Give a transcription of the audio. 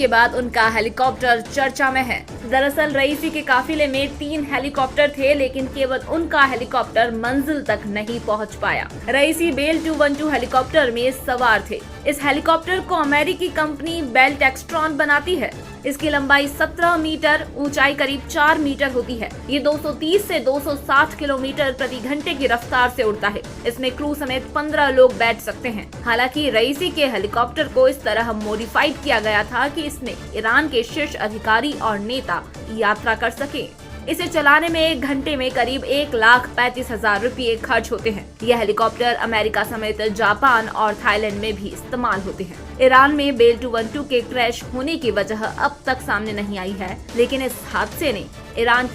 के बाद उनका हेलीकॉप्टर चर्चा में है। दरअसल रईसी के काफिले में 3 हेलीकॉप्टर थे, लेकिन केवल उनका हेलीकॉप्टर मंजिल तक नहीं पहुंच पाया। रईसी बेल 212 हेलीकॉप्टर में सवार थे। इस हेलीकॉप्टर को अमेरिकी कंपनी बेल टेक्सट्रॉन बनाती है। इसकी लंबाई 17 मीटर, ऊंचाई करीब 4 मीटर होती है। ये 230 से 260 किलोमीटर प्रति घंटे की रफ्तार से उड़ता है। इसमें क्रू समेत 15 लोग बैठ सकते हैं। हालांकि रईसी के हेलीकॉप्टर को इस तरह मॉडिफाइड किया गया था कि इसमें ईरान के शीर्ष अधिकारी और नेता यात्रा कर सके। इसे चलाने में 1 घंटे में करीब 1,35,000 रुपये खर्च होते हैं। यह हेलीकॉप्टर अमेरिका समेत जापान और थाईलैंड में भी इस्तेमाल होते हैं। ईरान में बेल 212 के क्रैश होने की वजह अब तक सामने नहीं आई है, लेकिन इस हादसे ने ईरान की